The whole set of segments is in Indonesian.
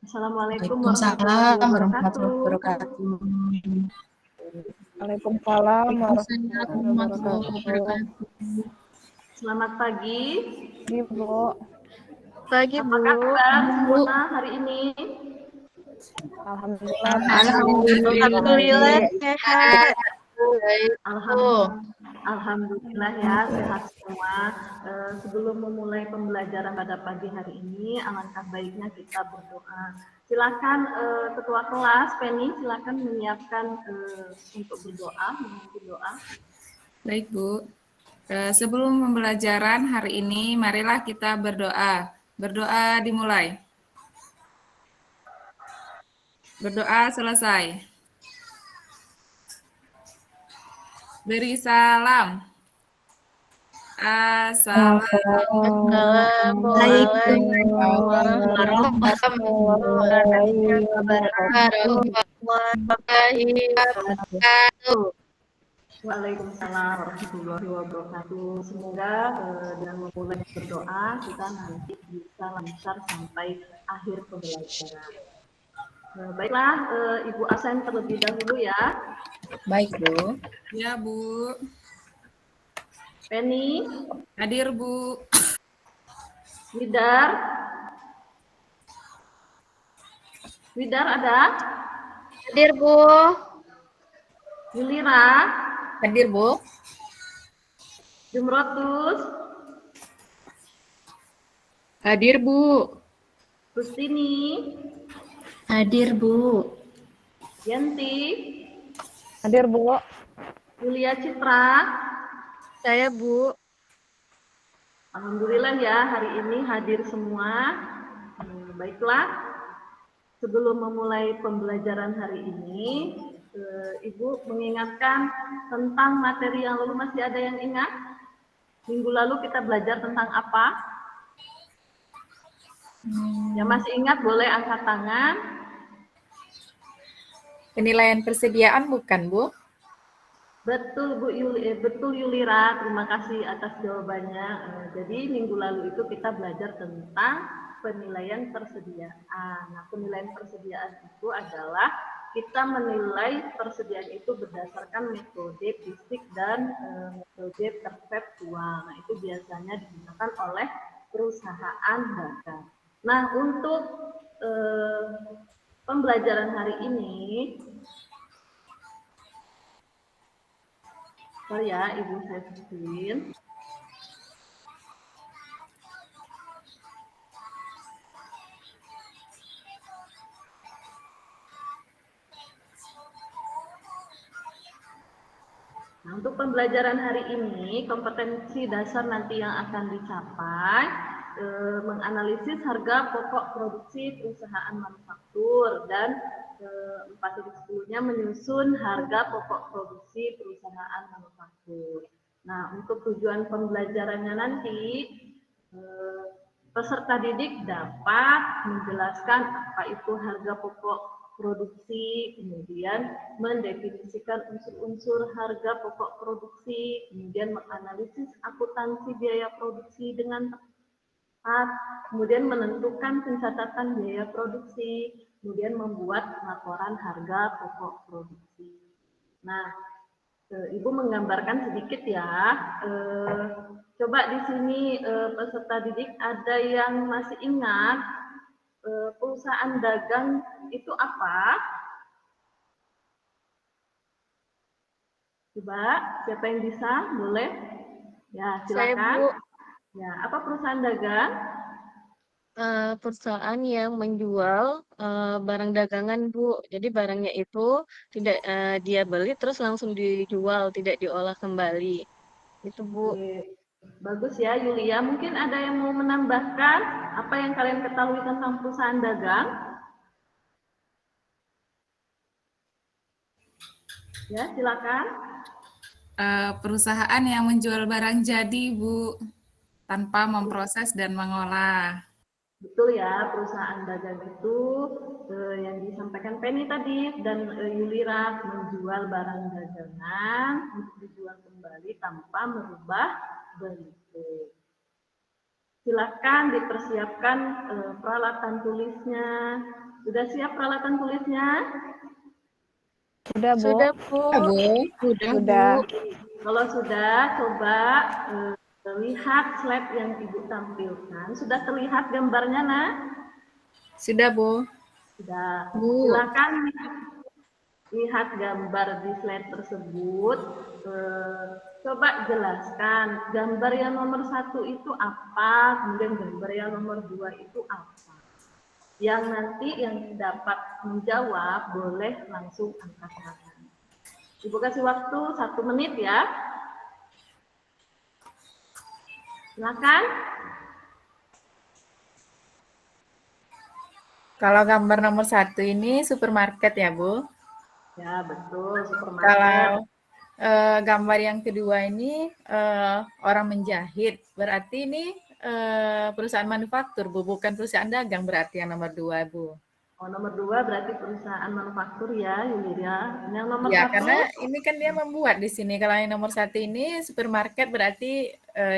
Assalamualaikum warahmatullahi Waalaikumsalam warahmatullahi wabarakatuh. wabarakatuh. Waalaikumsalam Waalaikumsalam warahmatullahi warahmatullahi wabarakatuh. wabarakatuh. Selamat pagi. Ibu, Pagi, Apa Bu. kabar Bu. semua hari ini? alhamdulillah. Alhamdulillah sehat. Baik, Bu. Alhamdulillah ya sehat semua. Sebelum memulai pembelajaran pada pagi hari ini, alangkah baiknya kita berdoa. Silakan Ketua kelas Penny, silakan menyiapkan untuk berdoa, memimpin doa. Baik, Bu. Sebelum pembelajaran hari ini, marilah kita berdoa. Berdoa dimulai. Berdoa selesai. Beri salam. Assalamualaikum warahmatullahi wabarakatuh. Waalaikumsalam warahmatullahi wabarakatuh. Semoga dengan memulai berdoa kita nanti bisa lancar sampai akhir pembelajaran. Baiklah, Ibu absen terlebih dahulu ya. Baik, Bu. Ya, Bu. Penny, Hadir, Bu. Widar ada? Hadir, Bu. Yulira, Hadir, Bu. Jumrotus, Hadir, Bu. Rustini, Hadir, Bu. Yanti, Hadir, Bu. Yulia Citra. Saya, Bu. Alhamdulillah ya hari ini hadir semua. Baiklah, sebelum memulai pembelajaran hari ini, Ibu mengingatkan tentang materi yang lalu. Masih ada yang ingat? Minggu lalu kita belajar tentang apa? Yang masih ingat boleh angkat tangan. Penilaian persediaan bukan, Bu? Betul Bu betul Yulira, terima kasih atas jawabannya. Jadi minggu lalu itu kita belajar tentang penilaian persediaan. Nah, penilaian persediaan itu adalah kita menilai persediaan itu berdasarkan metode fisik dan metode perseptual. Nah, itu biasanya digunakan oleh perusahaan dagang. Nah, untuk pembelajaran hari ini, sorry ya, Ibu saya kecilin. Nah, untuk pembelajaran hari ini, kompetensi dasar nanti yang akan dicapai, menganalisis harga pokok produksi perusahaan manufaktur, dan 4.10-nya menyusun harga pokok produksi perusahaan manufaktur. Nah, untuk tujuan pembelajarannya nanti, peserta didik dapat menjelaskan apa itu harga pokok produksi, kemudian mendefinisikan unsur-unsur harga pokok produksi, kemudian menganalisis akuntansi biaya produksi dengan tepat, kemudian menentukan pencatatan biaya produksi, kemudian membuat laporan harga pokok produksi. Nah, Ibu menggambarkan sedikit ya. Coba di sini peserta didik ada yang masih ingat perusahaan dagang itu apa? Coba siapa yang bisa? Boleh? Ya, silakan. Saya, Bu. Ya, apa perusahaan dagang? Perusahaan yang menjual barang dagangan, Bu. Jadi barangnya itu tidak dia beli terus langsung dijual, tidak diolah kembali. Itu, Bu. Oke. Bagus ya, Yulia. Mungkin ada yang mau menambahkan apa yang kalian ketahui tentang perusahaan dagang? Ya, silakan. Perusahaan yang menjual barang jadi, Bu, tanpa memproses dan mengolah. Betul ya, perusahaan dagang itu yang disampaikan Penny tadi dan Yulira, menjual barang dagangan untuk dijual kembali tanpa merubah bentuk. Silakan dipersiapkan peralatan tulisnya, Sudah siap peralatan tulisnya? Sudah, Bu. Sudah, Bu. Bu. Sudah. Kalau sudah, coba lihat slide yang Ibu tampilkan. Sudah terlihat gambarnya, Nak? Sudah, Bu. Sudah. Bu. Silakan lihat gambar di slide tersebut. Coba jelaskan gambar yang nomor 1 itu apa, kemudian gambar yang nomor 2 itu apa. Yang nanti yang dapat menjawab boleh langsung angkat tangan. Ibu kasih waktu 1 menit ya. Silakan. Kalau gambar nomor 1 ini supermarket ya, Bu. Ya, betul, supermarket. Kalau gambar yang kedua ini orang menjahit. Berarti ini perusahaan manufaktur, Bu, bukan perusahaan dagang berarti yang nomor 2, Bu. Oh, nomor 2 berarti perusahaan manufaktur ya, Yulia. Yang nomor Ya, 1? karena ini kan dia membuat di sini. Kalau yang nomor 1 ini supermarket berarti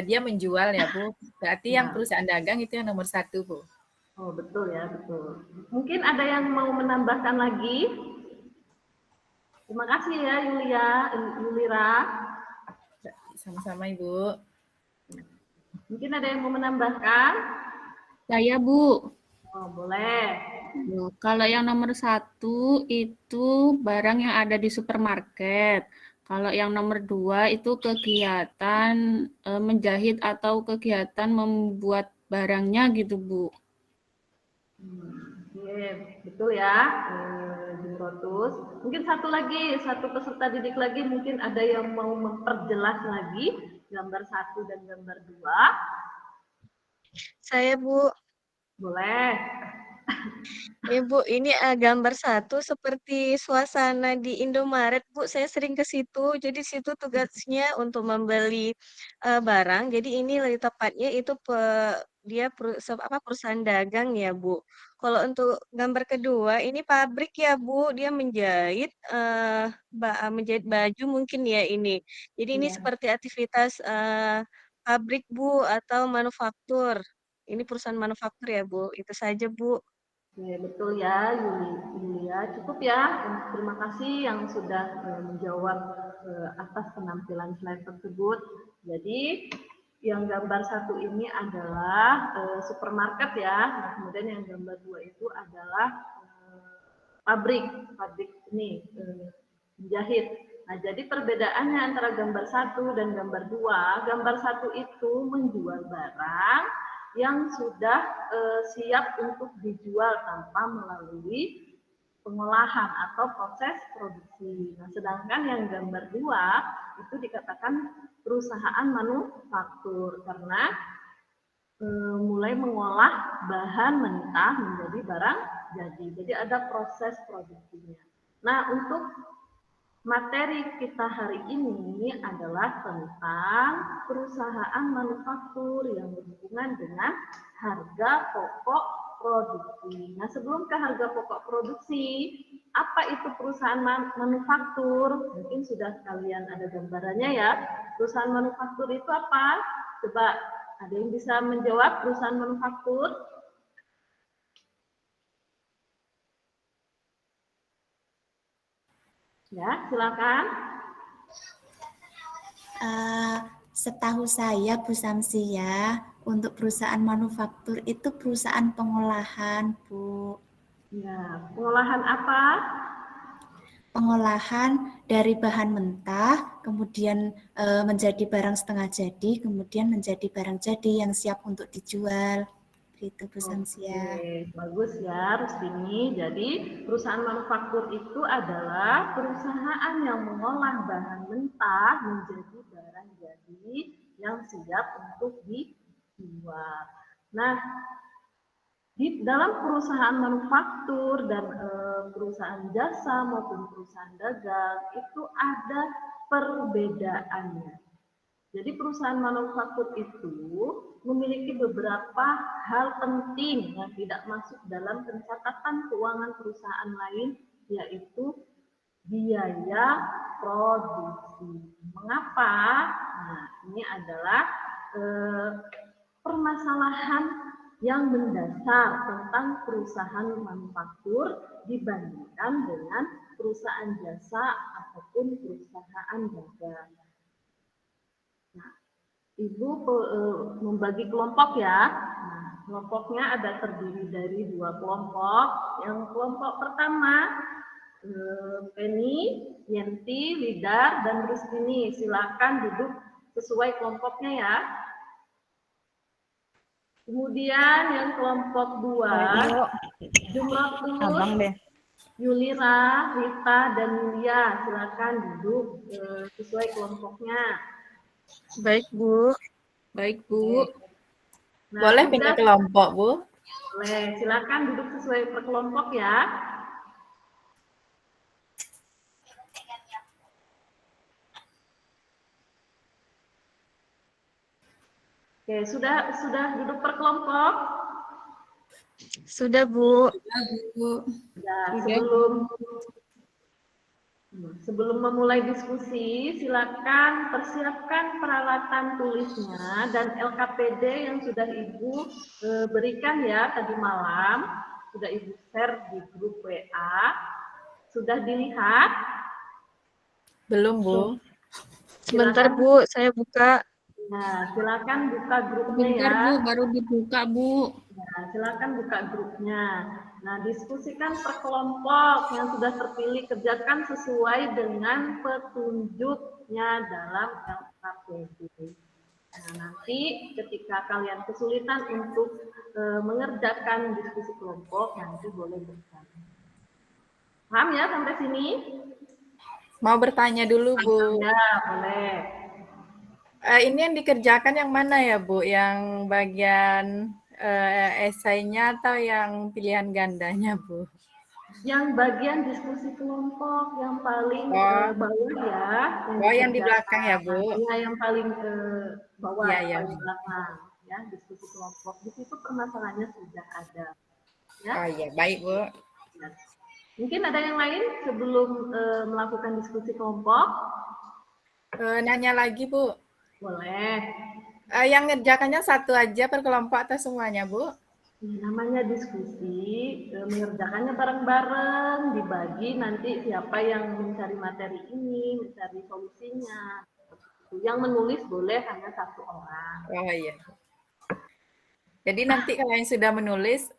dia menjual ya, Bu. Berarti yang perusahaan dagang itu yang nomor 1, Bu. Oh, betul ya, betul. Mungkin ada yang mau menambahkan lagi? Terima kasih ya, Yulira. Sama-sama, Ibu. Mungkin ada yang mau menambahkan? Saya, Bu. Oh, boleh. Kalau yang nomor 1 itu barang yang ada di supermarket. Kalau yang nomor 2 itu kegiatan menjahit atau kegiatan membuat barangnya gitu, Bu. Oke, betul ya, Bung Rotus. Mungkin satu peserta didik lagi, mungkin ada yang mau memperjelas lagi gambar 1 dan gambar 2. Saya, Bu. Boleh. Ibu, ini gambar 1 seperti suasana di Indomaret, Bu. Saya sering ke situ. Jadi situ tugasnya untuk membeli barang. Jadi ini lebih tepatnya itu dia perusahaan dagang ya, Bu. Kalau untuk gambar kedua ini pabrik ya, Bu. Dia menjahit menjahit baju mungkin ya ini. Jadi ini Ya. seperti aktivitas pabrik, Bu, atau manufaktur. Ini perusahaan manufaktur ya, Bu. Itu saja, Bu. Oke, betul ya, Yulia. Cukup ya. Terima kasih yang sudah menjawab atas penampilan slide tersebut. Jadi, yang gambar 1 ini adalah supermarket ya. Nah, kemudian yang gambar 2 itu adalah pabrik ini menjahit. Nah, jadi perbedaannya antara gambar 1 dan gambar 2, gambar 1 itu menjual barang yang sudah siap untuk dijual tanpa melalui pengolahan atau proses produksi. Nah, sedangkan yang gambar 2 itu dikatakan perusahaan manufaktur karena mulai mengolah bahan mentah menjadi barang jadi. Jadi ada proses produksinya. Nah, untuk materi kita hari ini adalah tentang perusahaan manufaktur yang berhubungan dengan harga pokok produksi. Nah, sebelum ke harga pokok produksi, apa itu perusahaan manufaktur? Mungkin sudah kalian ada gambarannya ya. Perusahaan manufaktur itu apa? Coba ada yang bisa menjawab perusahaan manufaktur? Ya, silakan. Setahu saya, Bu Samsia, untuk perusahaan manufaktur itu perusahaan pengolahan, Bu. Ya, pengolahan apa? Pengolahan dari bahan mentah, kemudian menjadi barang setengah jadi, kemudian menjadi barang jadi yang siap untuk dijual. Gitu, Bu Samsia. Oke, bagus ya, Rustini. Jadi, perusahaan manufaktur itu adalah perusahaan yang mengolah bahan mentah menjadi barang jadi yang siap untuk dijual. Nah, di dalam perusahaan manufaktur dan perusahaan jasa maupun perusahaan dagang itu ada perbedaannya. Jadi perusahaan manufaktur itu memiliki beberapa hal penting yang tidak masuk dalam pencatatan keuangan perusahaan lain, yaitu biaya produksi. Mengapa? Nah, ini adalah permasalahan yang mendasar tentang perusahaan manufaktur dibandingkan dengan perusahaan jasa ataupun perusahaan dagang. Nah, Ibu membagi kelompok ya. Nah, kelompoknya ada terdiri dari 2 kelompok. Yang kelompok pertama, Penny, Yenti, Lidar, dan Rustini. Silakan duduk sesuai kelompoknya ya. Kemudian yang kelompok 2, Jumrotul, Abang deh. Yulira, Rita, dan Yulia. Silakan duduk sesuai kelompoknya. Baik, Bu. Baik, Bu. Nah, Boleh sudah, pindah kelompok, Bu? boleh. Silakan duduk sesuai per kelompok ya. Oke, sudah duduk per kelompok? Sudah, Bu. Ya, Bu. Ya, Sudah. sebelum memulai diskusi, silakan persiapkan peralatan tulisnya dan LKPD yang sudah Ibu berikan ya tadi malam, sudah Ibu share di grup WA. Sudah dilihat? Belum, Bu. Sebentar, Bu. Saya buka. Nah, silakan buka grupnya Sebentar, ya. Bu, baru dibuka, Bu. Nah, silakan buka grupnya. Nah, diskusikan per kelompok yang sudah terpilih, kerjakan sesuai dengan petunjuknya dalam LKPD. Nah, nanti ketika kalian kesulitan untuk mengerjakan diskusi kelompok, nanti boleh bertanya. Paham ya sampai sini? Mau bertanya dulu, Bu. Ya, boleh. Ini yang dikerjakan yang mana ya, Bu? Yang bagian esainya atau yang pilihan gandanya, Bu? Yang bagian diskusi kelompok yang paling bawah ya. Yang di belakang ya, Bu? Iya, yang paling bawah, Iya. paling belakang. Ya, diskusi kelompok. Di situ permasalahannya sudah ada. Ya. Oh iya, baik, Bu. Ya. Mungkin ada yang lain sebelum melakukan diskusi kelompok? Nanya lagi, Bu. Boleh. Yang ngerjakannya satu aja per kelompok atau semuanya, Bu? Namanya diskusi, mengerjakannya bareng-bareng, dibagi nanti siapa yang mencari materi ini, mencari solusinya. Yang menulis boleh hanya 1 orang. Oh iya. Jadi nanti kalau yang sudah menulis,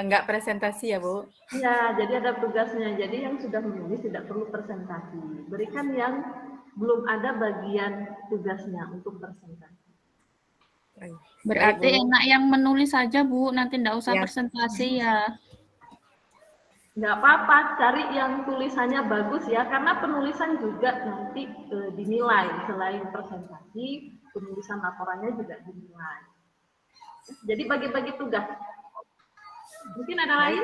nggak presentasi ya, Bu? Ya, jadi ada tugasnya. Jadi yang sudah menulis tidak perlu presentasi. Berikan yang belum ada bagian tugasnya untuk presentasi. Berarti enak yang menulis saja, Bu. Nanti enggak usah presentasi ya. Nggak apa-apa, cari yang tulisannya bagus ya, karena penulisan juga nanti dinilai. Selain presentasi, penulisan laporannya juga dinilai. Jadi bagi-bagi tugas. Mungkin ada lain?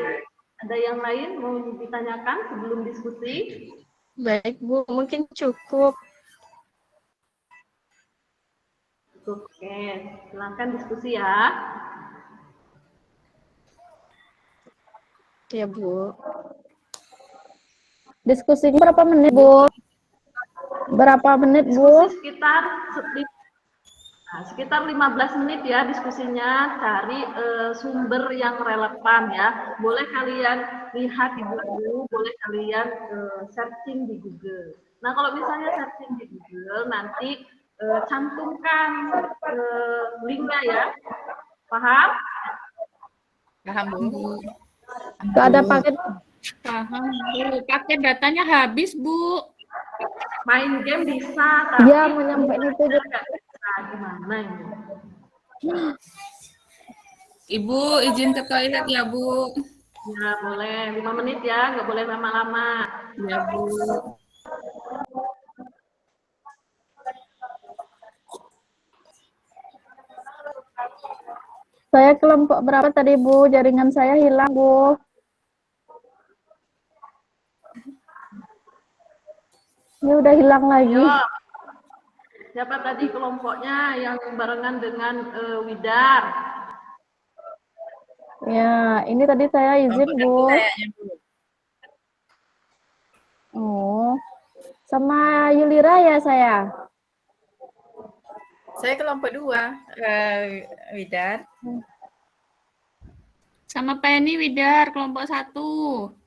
Ada yang lain mau ditanyakan sebelum diskusi? Baik, Bu. Mungkin cukup. Oke, silakan diskusi ya. Ya, Bu. Diskusinya berapa menit, Bu? Berapa menit, Bu? Diskusi sekitar 15 menit ya diskusinya. Cari sumber yang relevan ya. Boleh kalian lihat di buku, boleh kalian searching di Google. Nah, kalau misalnya searching di Google, nanti cantumkan linknya ya. Paham? Paham, Bu. Nggak ada paket. Paham, Bu. Pakai datanya habis, Bu. Main game bisa, tapi Ya, mau nyampein itu. nggak bisa. Gimana ini? Ibu izin ke toilet ya, Bu. Ya, boleh 5 menit ya, nggak boleh lama-lama. Ya, Bu. Saya kelompok berapa tadi, Bu? Jaringan saya hilang, Bu. Ini udah hilang lagi. Yo. Siapa tadi kelompoknya yang barengan dengan Widar? Ya, ini tadi saya izin, Bu. Kayaknya, Bu. Oh, sama Yulira ya saya? Saya kelompok 2, Widar. Sama Penny Widar, kelompok 1.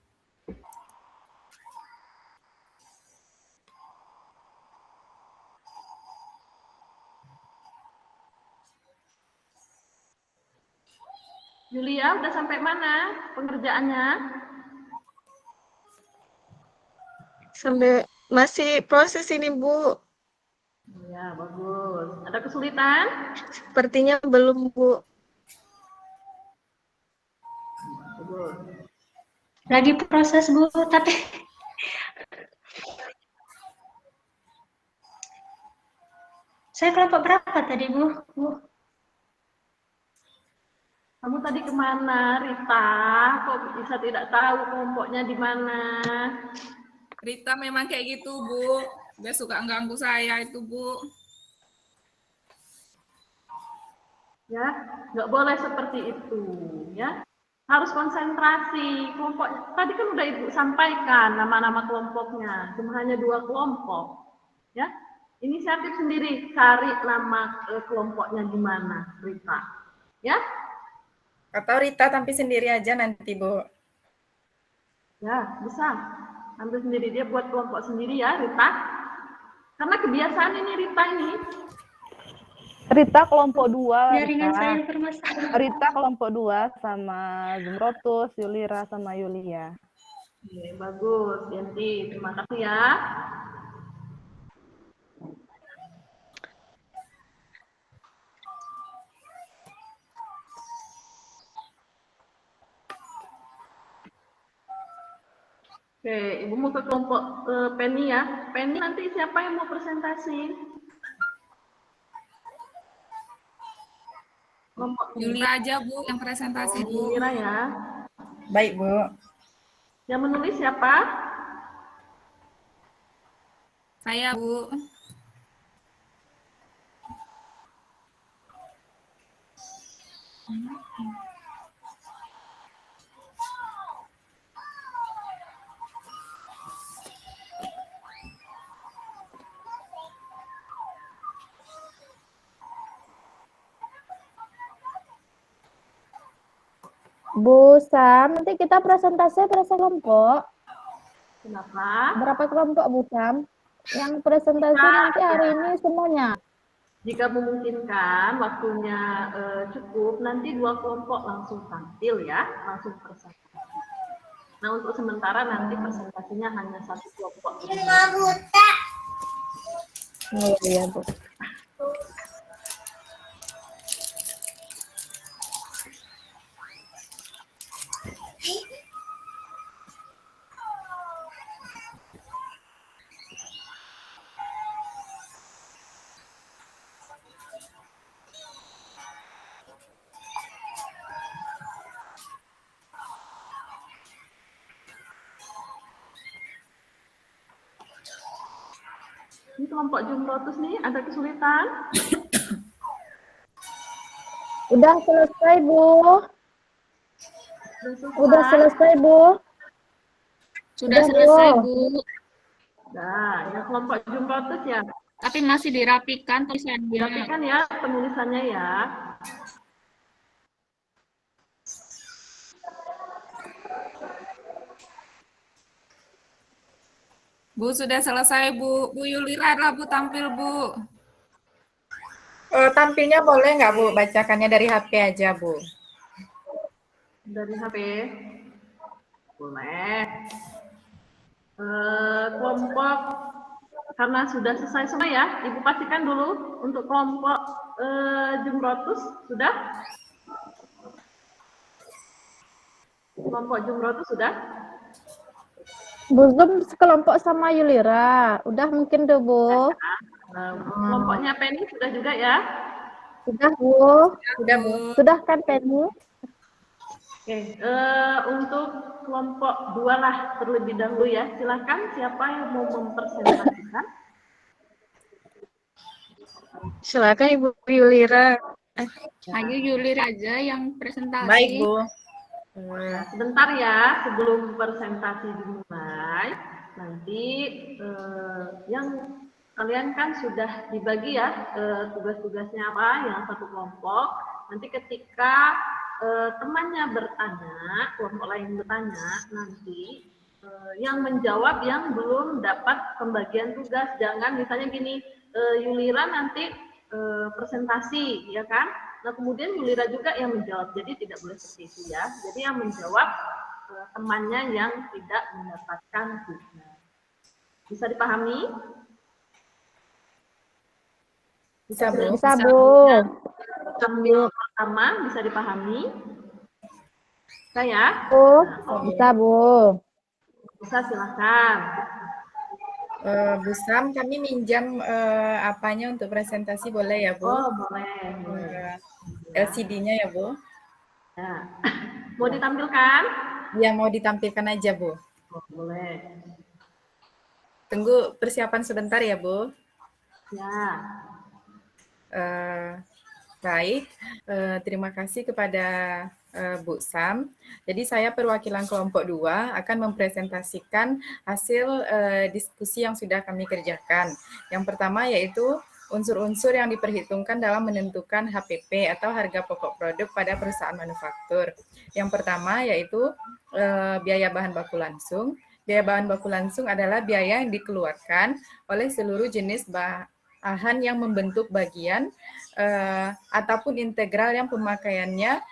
Julia, udah sampai mana pengerjaannya? Sampai masih proses ini, Bu. Ya, bagus. Ada kesulitan? Sepertinya belum, Bu. Bagus. Lagi proses Bu, tapi saya kelompok berapa tadi Bu? Kamu tadi kemana, Rita? Kok bisa tidak tahu kelompoknya di mana? Rita memang kayak gitu, Bu. Dia suka ganggu saya itu, Bu. Ya, nggak boleh seperti itu, ya. Harus konsentrasi. Kelompok tadi kan udah Ibu sampaikan nama-nama kelompoknya. Cuma hanya 2 kelompok, ya. Inisiatif sendiri cari nama kelompoknya di mana, Rita. Ya. Atau Rita tampil sendiri aja nanti, Bu. Ya, bisa. Ambil sendiri, dia buat kelompok sendiri ya, Rita. Karena kebiasaan ini Rita ini. Rita kelompok 2. Jaringan saya bermasalah. Rita kelompok 2 sama Zumrotus, Yulira sama Yulia. Oke, bagus, Yanti. Terima kasih ya. Oke, Ibu mau ke kelompok Penny ya. Penny nanti siapa yang mau presentasi? Kelompok Yulia aja, Bu, yang presentasi, Bu. Mira ya. Baik, Bu. Yang menulis siapa? Saya, Bu. Bu Sam, nanti kita presentasi berapa kelompok? Kenapa? Berapa kelompok Bu Sam? Yang presentasi nanti hari ini semuanya. Jika memungkinkan, waktunya cukup, nanti 2 kelompok langsung tampil ya, langsung presentasi. Nah, untuk sementara nanti presentasinya hanya 1 kelompok. Oh iya, Bu. Ini kelompok Jumrotus nih, ada kesulitan? Udah selesai, Bu. Udah selesai, Bu. Sudah selesai, Bu. Nah, yang kelompok Jumrotus ya. Tapi masih dirapikan tulisannya. Rapikan ya penulisannya ya. Bu, sudah selesai, Bu. Bu Yulira lah, Bu, tampil, Bu. Tampilnya boleh nggak, Bu? Bacakannya dari HP aja, Bu. Dari HP? Boleh. Kelompok, karena sudah selesai semua ya, Ibu pastikan dulu untuk kelompok Jumrotus, sudah? Kelompok Jumrotus sudah? Bu Zum sekelompok sama Yulira. Udah mungkin tuh, Bu. Kelompoknya Penny sudah juga ya? Sudah, Bu. Sudah, Bu. Sudah kan, Penny? Oke, untuk kelompok 2 lah terlebih dahulu ya. Silakan siapa yang mau mempresentasikan? Silakan Ibu Yulira. Ayo Yulira aja yang presentasi. Baik, Bu. Nah, sebentar ya, sebelum presentasi dimulai, nanti yang kalian kan sudah dibagi ya tugas-tugasnya apa, yang 1 kelompok. Nanti ketika temannya bertanya, kelompok lain bertanya, nanti yang menjawab yang belum dapat pembagian tugas. Jangan misalnya gini, Yulira nanti presentasi, ya kan? Nah, kemudian Yulira juga yang menjawab. Jadi tidak boleh seperti itu ya. Jadi yang menjawab temannya yang tidak mendapatkan tugas. Bisa dipahami? Bisa, Bu. Bisa, Bu. Tampil pertama bisa dipahami? Saya? Bu, Nah, bisa, Bu. bisa, silakan. Bu Sam, kami minjam apanya untuk presentasi boleh ya, Bu? Oh, boleh. LCD-nya ya, Bu? Ya. Mau ditampilkan? Ya, mau ditampilkan aja, Bu. Oh, boleh. Tunggu persiapan sebentar ya, Bu. Ya. Baik, terima kasih kepada Bu Sam. Jadi saya perwakilan kelompok 2 akan mempresentasikan hasil diskusi yang sudah kami kerjakan. Yang pertama yaitu unsur-unsur yang diperhitungkan dalam menentukan HPP atau harga pokok produk pada perusahaan manufaktur. Yang pertama yaitu biaya bahan baku langsung. Biaya bahan baku langsung adalah biaya yang dikeluarkan oleh seluruh jenis bahan yang membentuk bagian ataupun integral yang pemakaiannya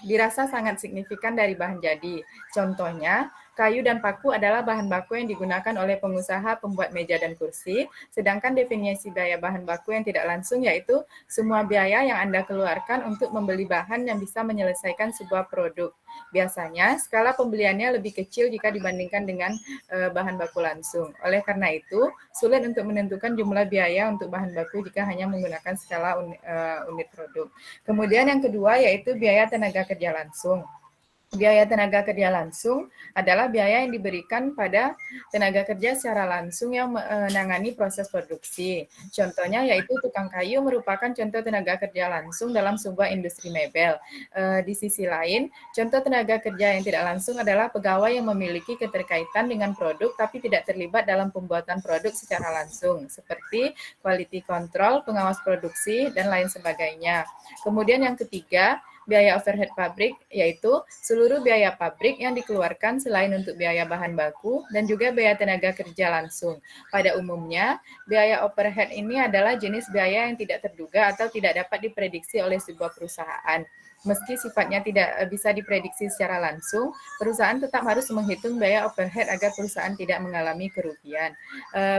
dirasa sangat signifikan dari bahan jadi. Contohnya, kayu dan paku adalah bahan baku yang digunakan oleh pengusaha pembuat meja dan kursi, sedangkan definisi biaya bahan baku yang tidak langsung yaitu semua biaya yang Anda keluarkan untuk membeli bahan yang bisa menyelesaikan sebuah produk. Biasanya, skala pembeliannya lebih kecil jika dibandingkan dengan bahan baku langsung. Oleh karena itu, sulit untuk menentukan jumlah biaya untuk bahan baku jika hanya menggunakan skala unit produk. Kemudian yang kedua yaitu biaya tenaga kerja langsung. Biaya tenaga kerja langsung adalah biaya yang diberikan pada tenaga kerja secara langsung yang menangani proses produksi. Contohnya yaitu tukang kayu merupakan contoh tenaga kerja langsung dalam sebuah industri mebel. Di sisi lain, contoh tenaga kerja yang tidak langsung adalah pegawai yang memiliki keterkaitan dengan produk tapi tidak terlibat dalam pembuatan produk secara langsung, seperti quality control, pengawas produksi, dan lain sebagainya. Kemudian yang ketiga, biaya overhead pabrik, yaitu seluruh biaya pabrik yang dikeluarkan selain untuk biaya bahan baku dan juga biaya tenaga kerja langsung. Pada umumnya, biaya overhead ini adalah jenis biaya yang tidak terduga atau tidak dapat diprediksi oleh sebuah perusahaan. Meski sifatnya tidak bisa diprediksi secara langsung, perusahaan tetap harus menghitung biaya overhead agar perusahaan tidak mengalami kerugian.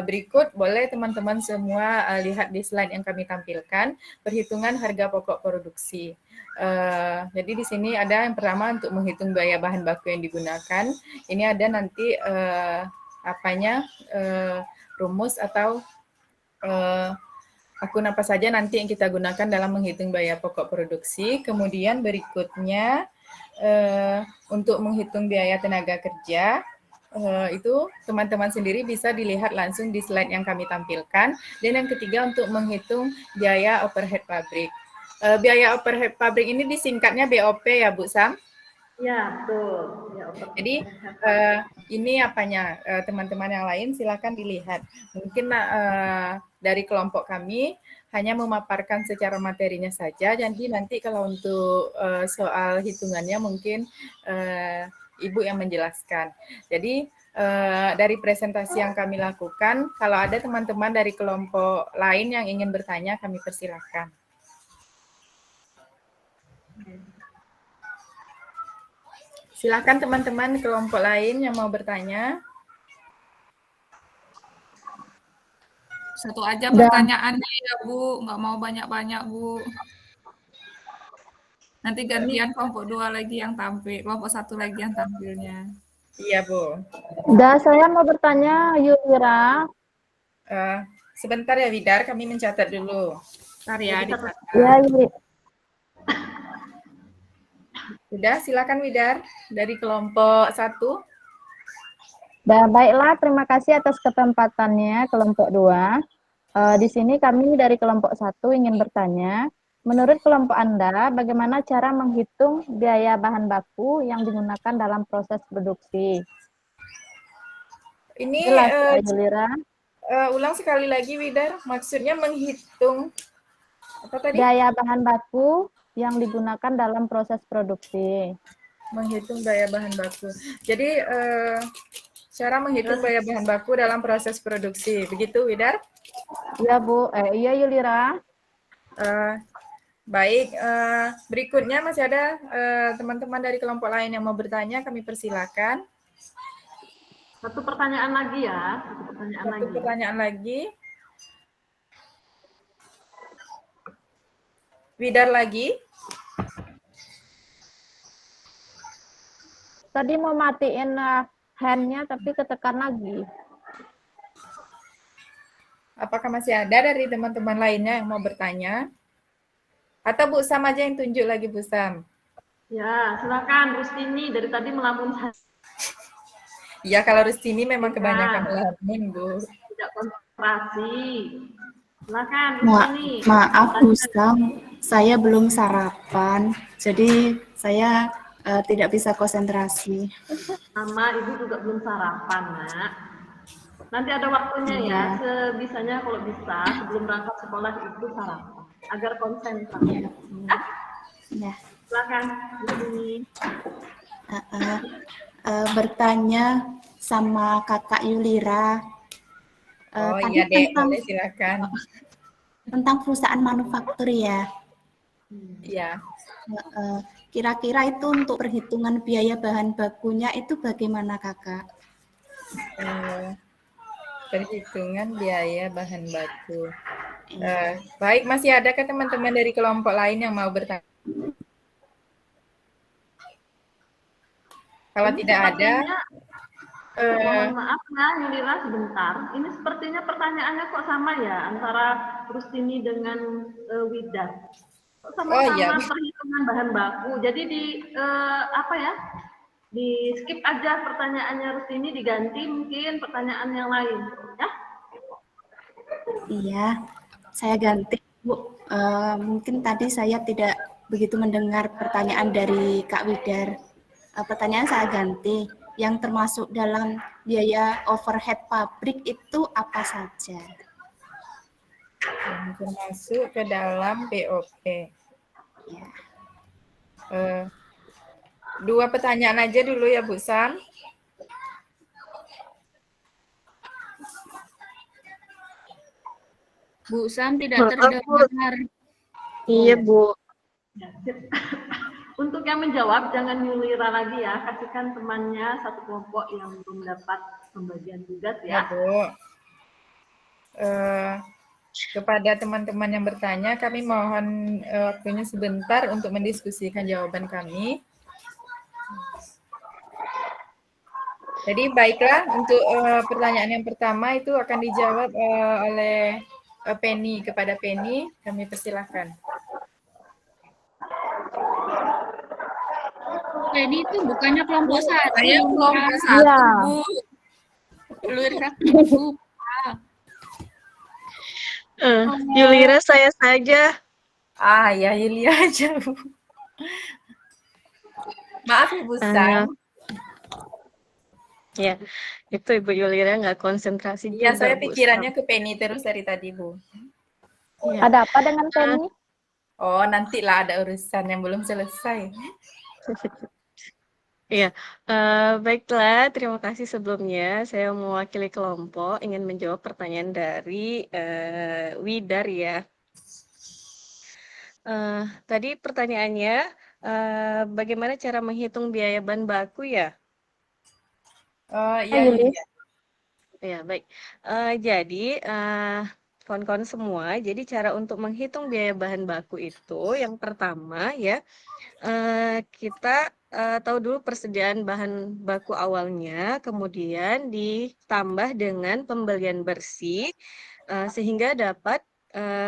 Berikut boleh teman-teman semua lihat di slide yang kami tampilkan, perhitungan harga pokok produksi. Jadi di sini ada yang pertama untuk menghitung biaya bahan baku yang digunakan. Ini ada nanti rumus atau akun apa saja nanti yang kita gunakan dalam menghitung biaya pokok produksi. Kemudian berikutnya untuk menghitung biaya tenaga kerja, itu teman-teman sendiri bisa dilihat langsung di slide yang kami tampilkan. Dan yang ketiga untuk menghitung biaya overhead pabrik. Biaya overhead pabrik ini disingkatnya BOP ya Bu Sam? Ya, betul. Ya, jadi ini apanya teman-teman yang lain silakan dilihat. Mungkin dari kelompok kami hanya memaparkan secara materinya saja. Jadi nanti kalau untuk soal hitungannya mungkin Ibu yang menjelaskan. Jadi dari presentasi yang kami lakukan, kalau ada teman-teman dari kelompok lain yang ingin bertanya, kami persilahkan. Silakan teman-teman kelompok lain yang mau bertanya. Satu aja pertanyaannya ya Bu, nggak mau banyak-banyak Bu. Nanti gantian kelompok 2 lagi yang tampil, kelompok 1 lagi yang tampilnya. Iya Bu. Udah, saya mau bertanya Yulira. Sebentar ya Widar, kami mencatat dulu. Bentar ya, dicatat. Ya, Yulira. Sudah, silakan Widar dari kelompok 1. Baiklah, terima kasih atas kesempatannya kelompok 2. Di sini kami dari kelompok 1 ingin bertanya, menurut kelompok Anda, bagaimana cara menghitung biaya bahan baku yang digunakan dalam proses produksi? Ini jelas, Yulira. Ulang sekali lagi Widar, maksudnya menghitung apa tadi? Biaya bahan baku yang digunakan dalam proses produksi. Menghitung biaya bahan baku. Jadi cara menghitung biaya bahan baku dalam proses produksi. Begitu, Widar? Iya, Bu. Iya, Yulira. Baik, berikutnya masih ada teman-teman dari kelompok lain yang mau bertanya, kami persilakan. Satu pertanyaan lagi ya, satu pertanyaan Satu lagi. pertanyaan lagi. Widar lagi. Tadi mau matiin hand-nya tapi ketekan lagi. Apakah masih ada dari teman-teman lainnya yang mau bertanya? Atau Bu Sam aja yang tunjuk lagi, Bu Sam? Ya, silakan Rustini dari tadi melamun saja. Ya, kalau Rustini memang kebanyakan melamun, Bu. Tidak konsentrasi. Silakan Rustini. Maaf Bu Sam, saya belum sarapan, jadi saya tidak bisa konsentrasi. Sama Ibu juga belum sarapan, Nak. Nanti ada waktunya ya, sebisanya kalau bisa sebelum berangkat sekolah itu sarapan agar konsentrasi. Ya. Silakan Rustini. Bertanya sama Kakak Yulira. Tadi iya Dek, boleh silakan. Tentang perusahaan manufaktur ya. Iya. Kira-kira itu untuk perhitungan biaya bahan bakunya itu bagaimana Kakak? Perhitungan biaya bahan baku. Baik, masih ada ke teman-teman dari kelompok lain yang mau bertanya? Kalau Ini tidak ada, mohon maaf ya Yulira sebentar. Ini sepertinya pertanyaannya kok sama ya antara Rustini dengan Widar. Sama-sama perhitungan bahan baku. Jadi di di skip aja pertanyaannya Rustini, diganti mungkin pertanyaan yang lain, ya? Iya, saya ganti Bu. Mungkin tadi saya tidak begitu mendengar pertanyaan dari Kak Widar. Pertanyaan saya ganti. Yang termasuk dalam biaya overhead pabrik itu apa saja? Yang termasuk ke dalam BOP. Ya. Dua pertanyaan aja dulu ya Bu Sam. Bu Sam tidak terdengar. Iya Bu. Untuk yang menjawab jangan Yulira lagi ya, kasihkan temannya satu kelompok yang belum dapat pembagian tugas ya. Ya Bu. Kepada teman-teman yang bertanya, kami mohon waktunya sebentar untuk mendiskusikan jawaban kami. Jadi baiklah, untuk pertanyaan yang pertama itu akan dijawab oleh Penny. Kepada Penny, kami persilahkan. Penny itu bukannya kelompok satu. Saya kelompok satu, Bu. Yulira Bu. Yulira saya saja. Ya Yulia aja, Bu. Maaf Ibu Sam. Ya, itu Ibu Yulira nggak konsentrasi juga. Iya, saya pikirannya ke Penny terus dari tadi, Bu. Ya. Ada apa dengan Penny? Oh, nantilah ada urusan yang belum selesai. Iya, baiklah. Terima kasih sebelumnya. Saya mewakili kelompok ingin menjawab pertanyaan dari Widar ya. Tadi pertanyaannya, bagaimana cara menghitung biaya bahan baku ya? Ya, Ya, baik. Jadi, kawan-kawan semua, jadi cara untuk menghitung biaya bahan baku itu yang pertama ya, kita tahu dulu persediaan bahan baku awalnya, kemudian ditambah dengan pembelian bersih, sehingga dapat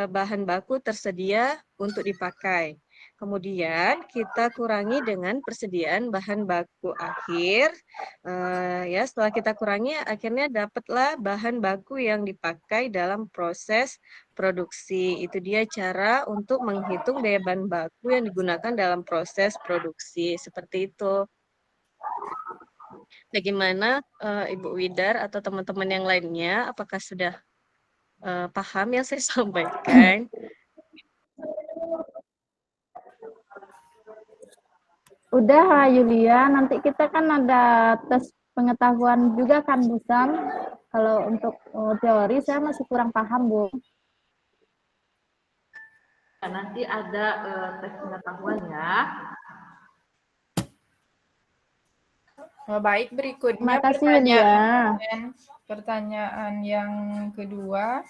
bahan baku tersedia untuk dipakai. Kemudian kita kurangi dengan persediaan bahan baku akhir. Ya, setelah kita kurangi, akhirnya dapatlah bahan baku yang dipakai dalam proses produksi. Itu dia cara untuk menghitung biaya bahan baku yang digunakan dalam proses produksi. Seperti itu. Bagaimana Ibu Widar atau teman-teman yang lainnya? Apakah sudah paham yang saya sampaikan? Udah Yulia, nanti kita kan ada tes pengetahuan juga kan Bu Sam. Kalau untuk teori saya masih kurang paham Bu. Nanti ada tes pengetahuan ya. Baik, berikutnya Terima kasih Yulia. pertanyaan yang kedua.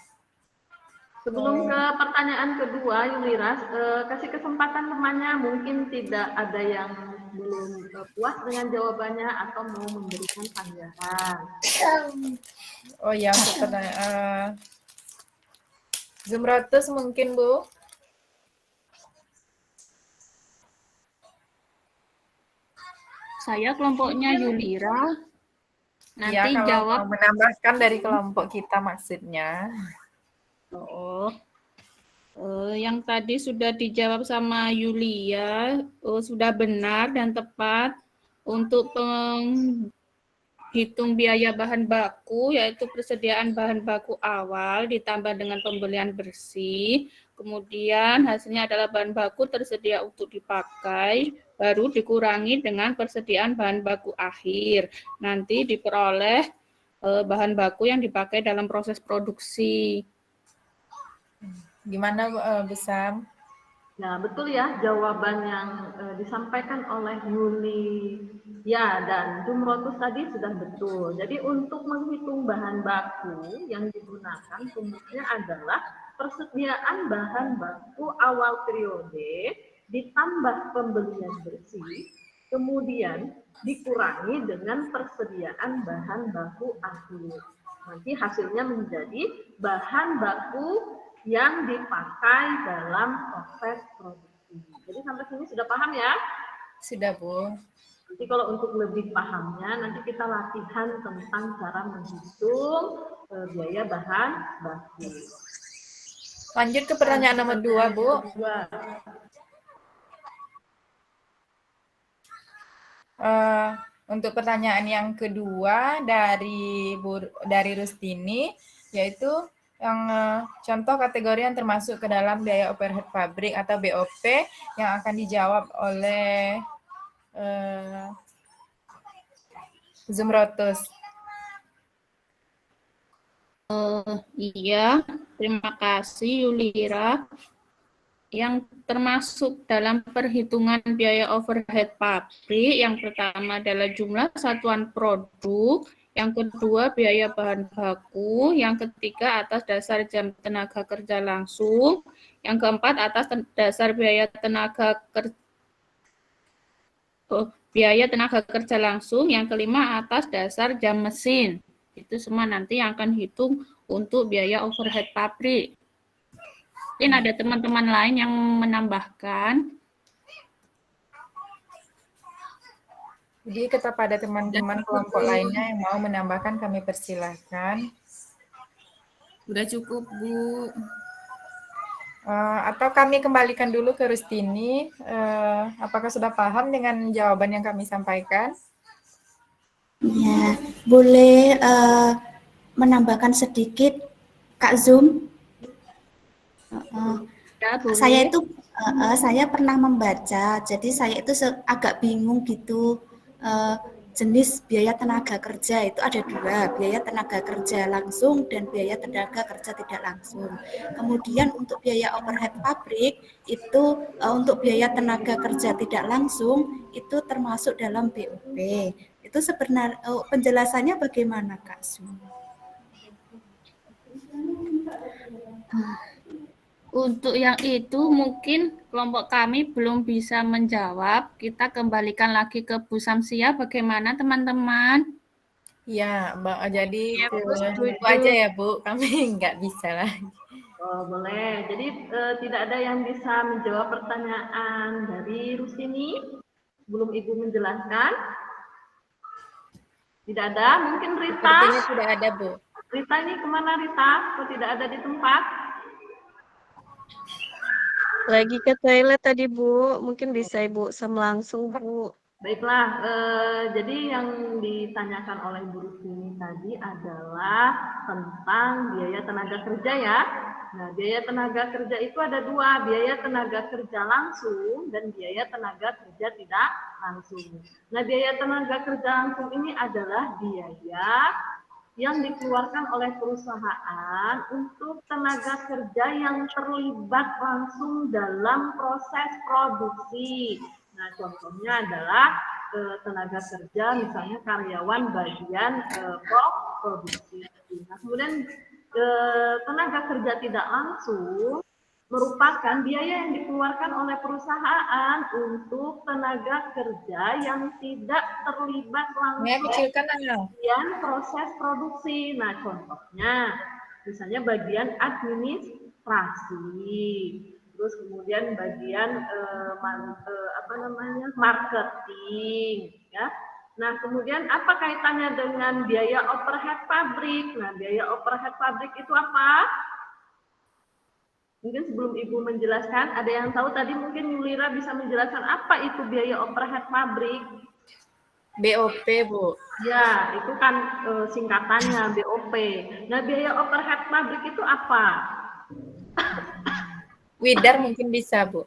Sebelum ke pertanyaan kedua, Yulira, kasih kesempatan temannya, mungkin tidak ada yang belum puas dengan jawabannya atau mau memberikan tanggapan. Oh ya, untuk pertanyaan Zumratus mungkin Bu. Saya kelompoknya Yulira. Nanti Ya, kalau jawab. mau menambahkan dari kelompok kita maksudnya. Oh, yang tadi sudah dijawab sama Yulia, sudah benar dan tepat untuk penghitung biaya bahan baku, yaitu persediaan bahan baku awal ditambah dengan pembelian bersih, kemudian hasilnya adalah bahan baku tersedia untuk dipakai, baru dikurangi dengan persediaan bahan baku akhir. Nanti diperoleh bahan baku yang dipakai dalam proses produksi. Gimana Bu Sam? Nah, betul ya jawaban yang disampaikan oleh Yuli ya dan Jumrotus tadi sudah betul. Jadi untuk menghitung bahan baku yang digunakan rumusnya adalah persediaan bahan baku awal periode ditambah pembelian bersih, kemudian dikurangi dengan persediaan bahan baku akhir. Nanti hasilnya menjadi bahan baku yang dipakai dalam proses produksi. Jadi sampai sini sudah paham ya? Sudah Bu. Nanti kalau untuk lebih pahamnya, nanti kita latihan tentang cara menghitung biaya bahan baku. Lanjut ke pertanyaan nomor 2 Bu. Untuk pertanyaan yang kedua dari Rustini, yaitu yang contoh kategori yang termasuk ke dalam biaya overhead pabrik atau BOP yang akan dijawab oleh Zumrotus. Iya, terima kasih Yulira. Yang termasuk dalam perhitungan biaya overhead pabrik, yang pertama adalah jumlah satuan produk, yang kedua biaya bahan baku, yang ketiga atas dasar jam tenaga kerja langsung, yang keempat atas dasar biaya tenaga kerja langsung, yang kelima atas dasar jam mesin. Itu semua nanti yang akan hitung untuk biaya overhead pabrik. Mungkin ada teman-teman lain yang menambahkan. Jadi kepada teman-teman kelompok lainnya yang mau menambahkan kami persilahkan. Sudah cukup Bu. Atau kami kembalikan dulu ke Rustini. Apakah sudah paham dengan jawaban yang kami sampaikan? Ya, boleh menambahkan sedikit Kak Zoom. Ya, Saya pernah membaca, jadi saya itu agak bingung gitu. Jenis biaya tenaga kerja itu ada dua, biaya tenaga kerja langsung dan biaya tenaga kerja tidak langsung. Kemudian untuk biaya overhead pabrik itu untuk biaya tenaga kerja tidak langsung itu termasuk dalam BOP. Itu sebenarnya penjelasannya bagaimana Kak Su? Untuk yang itu mungkin kelompok kami belum bisa menjawab. Kita kembalikan lagi ke Bu Samsia. Bagaimana teman-teman? Ya, Mbak. Jadi Ya, Bu, itu aja ya Bu. Kami nggak bisa lagi. Oh, boleh. Jadi tidak ada yang bisa menjawab pertanyaan dari Rustini sebelum Ibu menjelaskan? Tidak ada? Mungkin Rita? Sepertinya tidak ada Bu. Rita ini kemana Rita? Kok tidak ada di tempat? Lagi ke toilet tadi, Bu. Mungkin bisa Ibu Sam langsung, Bu. Baiklah, jadi yang ditanyakan oleh Bu Rustini tadi adalah tentang biaya tenaga kerja ya. Nah, biaya tenaga kerja itu ada dua, biaya tenaga kerja langsung dan biaya tenaga kerja tidak langsung. Nah, biaya tenaga kerja langsung ini adalah biaya yang dikeluarkan oleh perusahaan untuk tenaga kerja yang terlibat langsung dalam proses produksi. Nah, contohnya adalah tenaga kerja, misalnya karyawan bagian produksi. Nah, kemudian tenaga kerja tidak langsung merupakan biaya yang dikeluarkan oleh perusahaan untuk tenaga kerja yang tidak terlibat langsung bagian proses produksi. Nah, contohnya misalnya bagian administrasi, terus kemudian bagian marketing, ya. Nah, kemudian apa kaitannya dengan biaya overhead pabrik? Nah, biaya overhead pabrik itu apa? Mungkin sebelum Ibu menjelaskan, ada yang tahu tadi mungkin Yulira bisa menjelaskan apa itu biaya overhead pabrik? BOP, Bu. Ya, itu kan singkatannya BOP. Nah, biaya overhead pabrik itu apa? Widar mungkin bisa, Bu.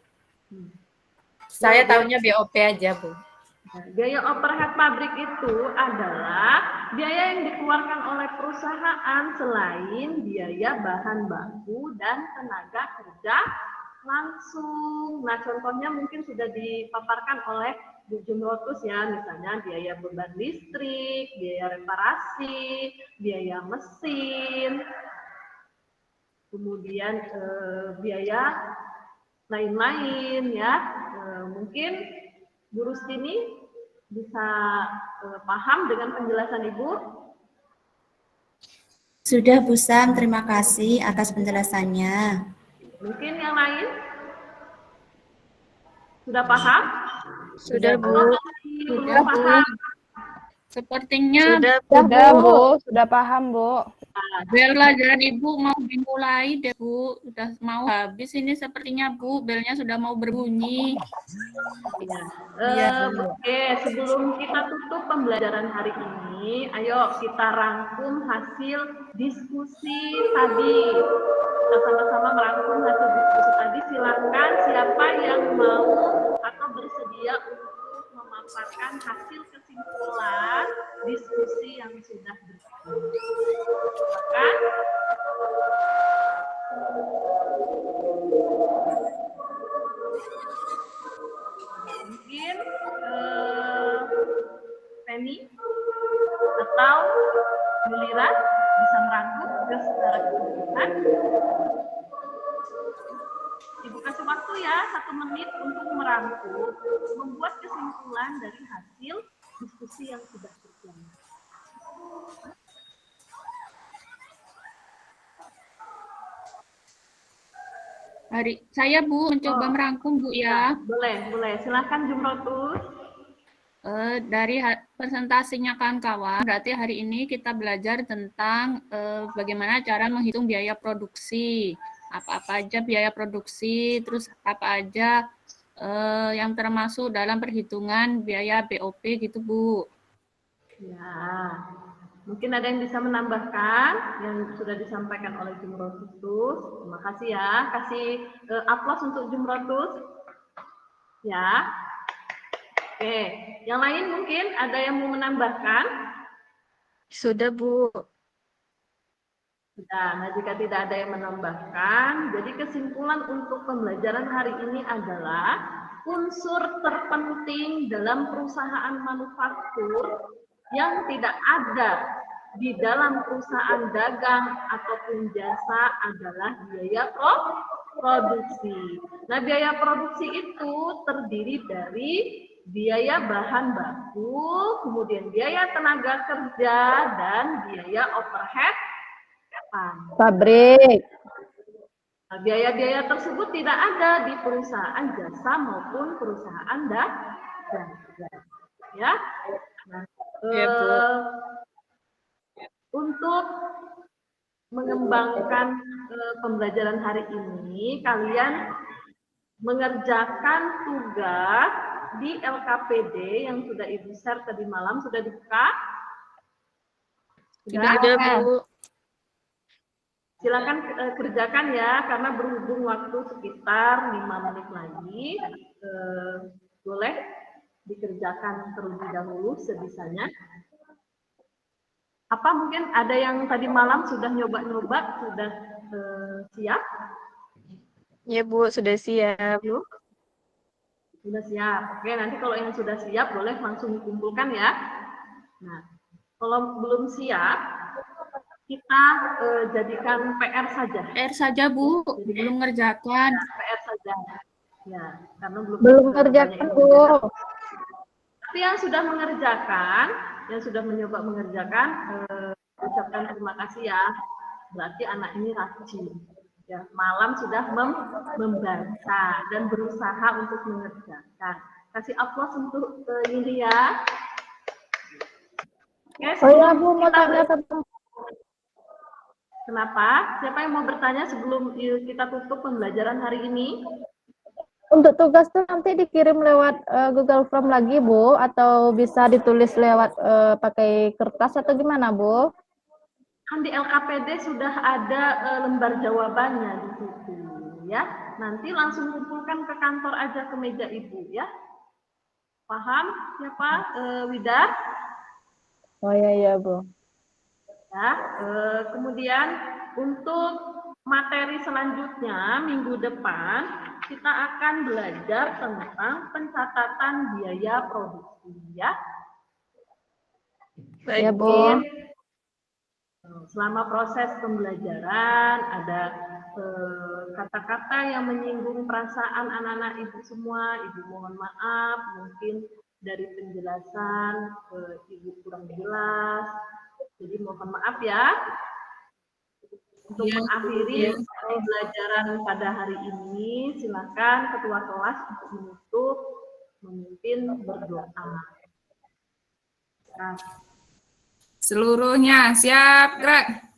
Saya tahunya BOP aja, Bu. Biaya overhead pabrik itu adalah biaya yang dikeluarkan oleh perusahaan selain biaya bahan baku dan tenaga kerja langsung. Nah, contohnya mungkin sudah dipaparkan oleh Bu Jumrotus ya, misalnya biaya beban listrik, biaya reparasi, biaya mesin, kemudian biaya lain-lain ya. Mungkin Bu Rustini bisa paham dengan penjelasan Ibu? Sudah Bu Sam, terima kasih atas penjelasannya. Mungkin yang lain? Sudah paham? Sudah, Bu. Sudah paham. Sepertinya Sudah, Bu. Sudah paham, Bu. bel pelajaran Ibu mau dimulai deh, Bu. Sudah mau habis ini sepertinya, Bu. Belnya sudah mau berbunyi. Oke, sebelum kita tutup pembelajaran hari ini, ayo kita rangkum hasil diskusi tadi. Kita sama-sama merangkum hasil diskusi tadi. Silakan siapa yang mau atau bersedia untuk memaparkan hasil kesimpulan diskusi yang sudah berjalan. Silakan. Mungkin Penny atau Yulira bisa merangkum secara keseluruhan. Ibu kasih waktu ya 1 menit untuk merangkum, membuat kesimpulan dari hasil diskusi yang sudah berjalan. Saya Bu mencoba merangkum Bu ya. Boleh. Silakan Jumrotus. Dari presentasinya kawan-kawan, berarti hari ini kita belajar tentang bagaimana cara menghitung biaya produksi. Apa-apa aja biaya produksi, terus apa aja yang termasuk dalam perhitungan biaya BOP gitu Bu. Ya, mungkin ada yang bisa menambahkan yang sudah disampaikan oleh Jumrotus. Terima kasih ya. Kasih aplaus untuk Jumrotus. Ya. Oke, yang lain mungkin ada yang mau menambahkan? Sudah, Bu. Nah, jika tidak ada yang menambahkan, jadi kesimpulan untuk pembelajaran hari ini adalah unsur terpenting dalam perusahaan manufaktur yang tidak ada di dalam perusahaan dagang ataupun jasa adalah biaya produksi. Nah, biaya produksi itu terdiri dari biaya bahan baku, kemudian biaya tenaga kerja, dan biaya overhead pabrik. Nah, biaya-biaya tersebut tidak ada di perusahaan jasa maupun perusahaan dagang. Ya. Nah, untuk mengembangkan pembelajaran hari ini, kalian mengerjakan tugas di LKPD yang sudah Ibu share tadi malam. Sudah dibuka? Sudah, Bu. Silakan kerjakan ya, karena berhubung waktu sekitar 5 menit lagi, boleh dikerjakan terlebih dahulu sebisanya. Apa mungkin ada yang tadi malam sudah nyoba-nyoba, sudah siap? Ya Bu, sudah siap. Yuk. Sudah siap. Oke, nanti kalau yang sudah siap boleh langsung dikumpulkan ya. Nah, kalau belum siap, kita jadikan PR saja. PR saja Bu, belum ngerjakan. PR saja. Ya, karena Belum ngerjakan, Bu. Tapi yang sudah mengerjakan, yang sudah mencoba mengerjakan, ucapkan terima kasih ya. Berarti anak ini rajin. Ya, malam sudah membaca dan berusaha untuk mengerjakan. Kasih aplaus untuk Yulia. Oke, Oh ya Bu, mau tanya tentang kenapa? Siapa yang mau bertanya sebelum kita tutup pembelajaran hari ini? untuk tugas tuh nanti dikirim lewat Google Form lagi Bu, atau bisa ditulis lewat pakai kertas atau gimana Bu? Kan di LKPD sudah ada lembar jawabannya di situ ya. Nanti langsung kumpulkan ke kantor aja, ke meja Ibu ya. Paham siapa Wida? Oh iya Bu. Ya, kemudian untuk materi selanjutnya minggu depan kita akan belajar tentang pencatatan biaya produksi ya. Ya Bu. Selama proses pembelajaran ada kata-kata yang menyinggung perasaan anak-anak Ibu semua. Ibu mohon maaf, mungkin dari penjelasan Ibu kurang jelas. Jadi mohon maaf ya. Untuk mengakhiri pembelajaran pada hari ini, silakan ketua kelas untuk menutup, memimpin berdoa. Seluruhnya siap, gerak.